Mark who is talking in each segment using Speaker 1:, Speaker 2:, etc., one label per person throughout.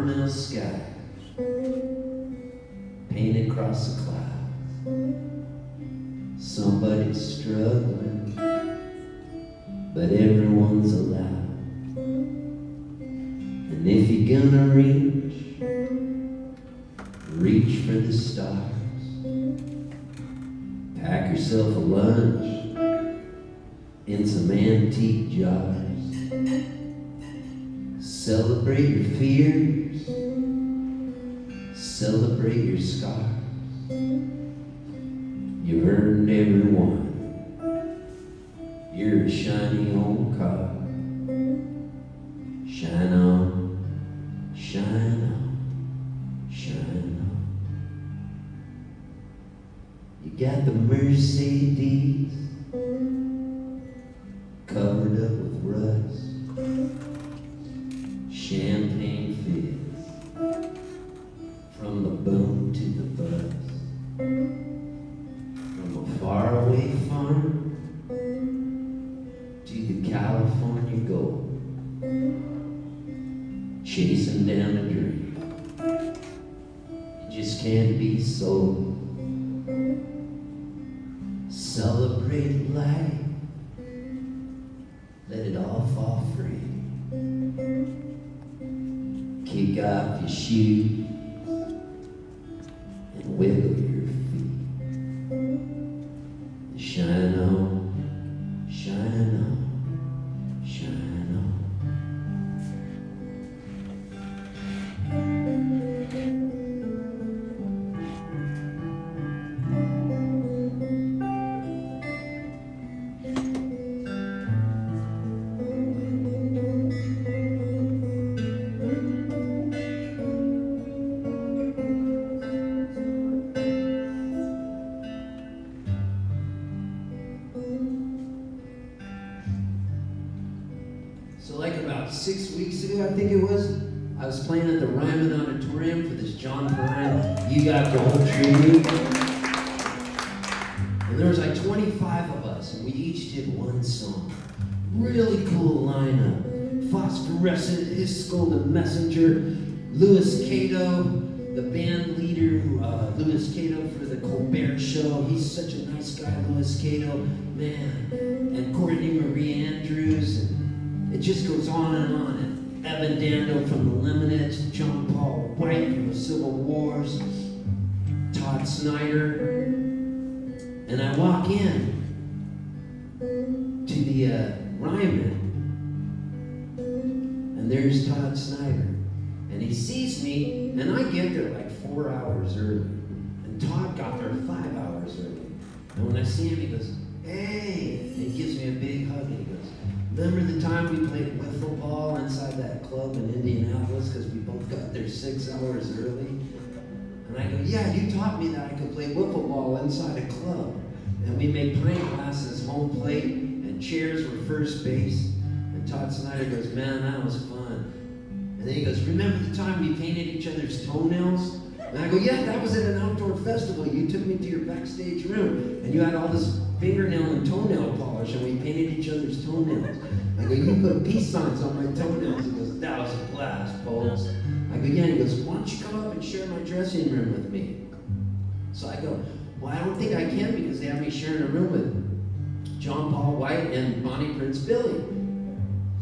Speaker 1: caramel sky painted across the clouds. Somebody's struggling, but everyone's allowed. And if you're gonna reach for the stars. Pack yourself a lunch in some antique jars. Celebrate your fears, celebrate your scars. You've earned every one. You're a shiny old car. Shine on, shine on, shine on. You got the Mercedes covered up with rust. Champagne fizz from the boom to the buzz. From a faraway farm to the California gold. Chasing down a dream. It just can't be sold. Celebrate life. Let it all fall free. Kick off your shoes and wiggle your feet. Shine on, shine on, shine on. So like about 6 weeks ago, I think it was, I was playing at the Ryman Auditorium for this John Prine, You Got the Whole Tribute. And there was like 25 of us, and we each did one song. Really cool lineup. Phosphorescent, Hisco, the Messenger, Louis Cato, the band leader, Louis Cato for the Colbert Show. He's such a nice guy, Louis Cato, man. And Courtney Marie Andrews, and it just goes on and on. And Evan Dando from the Lemonettes, John Paul White from the Civil Wars, Todd Snyder. And I walk in to the Ryman, and there's Todd Snyder. And he sees me, and I get there like 4 hours early. And Todd got there 5 hours early. And when I see him, he goes, "Hey," and he gives me a big hug, and he goes, "Remember the time we played wiffle ball inside that club in Indianapolis because we both got there 6 hours early?" And I go, "Yeah, you taught me that I could play wiffle ball inside a club." And we made pint glasses home plate, and chairs were first base. And Todd Snyder goes, "Man, that was fun." And then he goes, "Remember the time we painted each other's toenails?" And I go, "Yeah, that was at an outdoor festival. You took me to your backstage room, and you had all this fingernail and toenail polish, and we painted each other's toenails." I go, "You put peace signs on my toenails." He goes, "That was a blast, Poltz." I go, "Yeah." He goes, "Why don't you come up and share my dressing room with me?" So I go, "Well, I don't think I can because they have me sharing a room with John Paul White and Bonnie Prince Billy."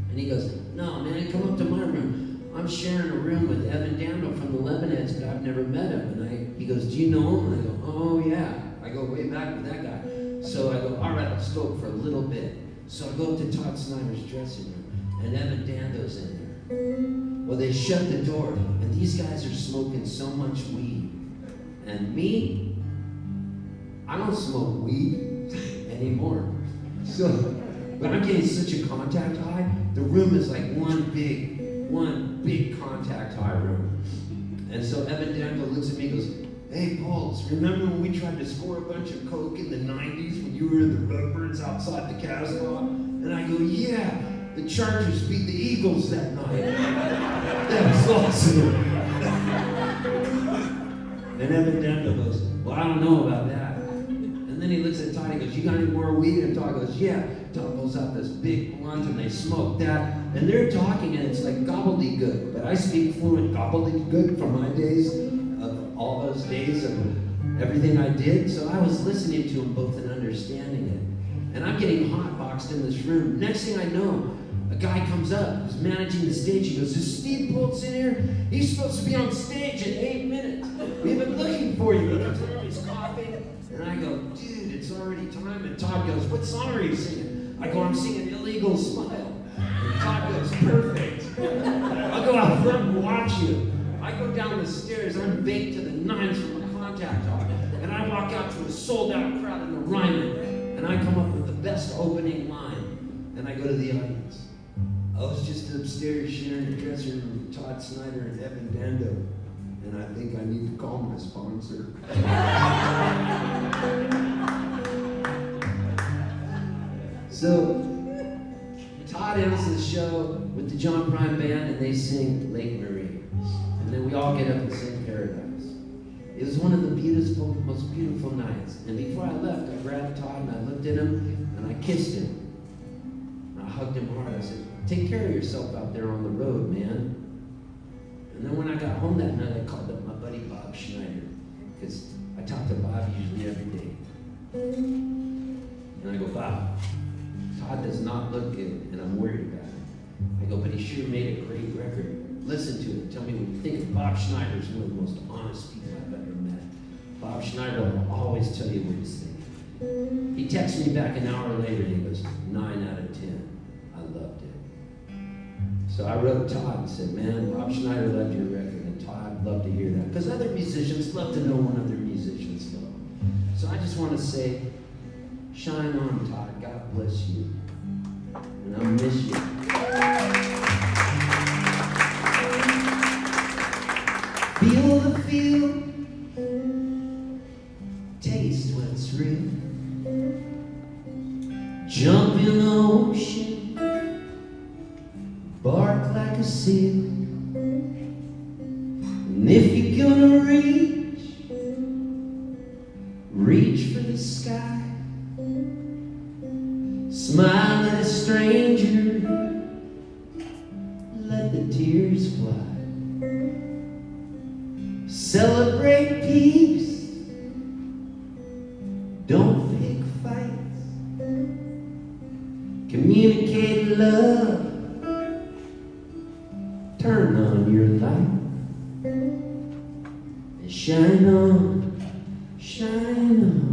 Speaker 1: And he goes, "No, man, come up to my room. I'm sharing a room with Evan Dando from the Lemonettes, but I've never met him." And he goes, "Do you know him?" And I go, "Oh, yeah. I go way back with that guy." So I go, "All right, let's go for a little bit." So I go up to Todd Snyder's dressing room, and Evan Dando's in there. Well, they shut the door, and these guys are smoking so much weed. And me, I don't smoke weed anymore. So, but I'm getting such a contact high. The room is like one big contact high room. And so Evan Dando looks at me and goes, "Hey, Poltz, remember when we tried to score a bunch of coke in the 90s when you were in the Redbirds outside the Casbah?" And I go, "Yeah, the Chargers beat the Eagles that night." That was awesome. And Evan Dando goes, "Well, I don't know about that." And then he looks at Todd and goes, "You got any more weed?" And Todd goes, "Yeah, Todd pulls out this big blunt and they smoke that. And they're talking and it's like gobbledygook. But I speak fluent gobbledygook from my days, of all those days of everything I did. So I was listening to them both and understanding it. And I'm getting hotboxed in this room. Next thing I know, a guy comes up who's managing the stage. He goes, "Is Steve Poltz in here? He's supposed to be on stage in 8 minutes. We've been looking for you." And he's coughing. And I go, "Dude, it's already time." And Todd goes, "What song are you singing?" I go, "I'm singing Illegal Smile." And Todd goes, "Perfect. I'll go out front and watch you." I go down the stairs. I'm baked to the nines from a contact hog. And I walk out to a sold-out crowd in the Ryman. And I come up with the best opening line. And I go to the audience. "I was just upstairs sharing a dressing room with Todd Snyder and Evan Dando, and I think I need to call my sponsor." So, Todd ends the show with the John Prine Band, and they sing Lake Marie. And then we all get up and sing Paradise. It was one of the most beautiful nights. And before I left, I grabbed Todd and I looked at him, and I kissed him. And I hugged him hard. I said, "Take care of yourself out there on the road, man." And then when I got home that night, I called up my buddy Bob Schneider, because I talk to Bob usually every day. And I go, "Bob, Todd does not look good, and I'm worried about him." I go, "But he sure made a great record. Listen to it. Tell me what you think." Bob Schneider's one of the most honest people I've ever met. Bob Schneider will always tell you what he's thinking. He texts me back an hour later, and he goes, 9 out of 10. I loved it. So I wrote Todd and said, "Man, Bob Schneider loved your record, and Todd loved to hear that." Because other musicians love to know when other musicians love. So I just want to say, shine on, Todd. God bless you. And I'll miss you. Feel the feel. Taste what's real. Jump in the ocean. Bark like a seal. And if you're gonna reach for the sky. Smile at a stranger. Let the tears fly. Celebrate peace. Don't pick fights. Communicate love. Turn on your light. And shine on, shine on.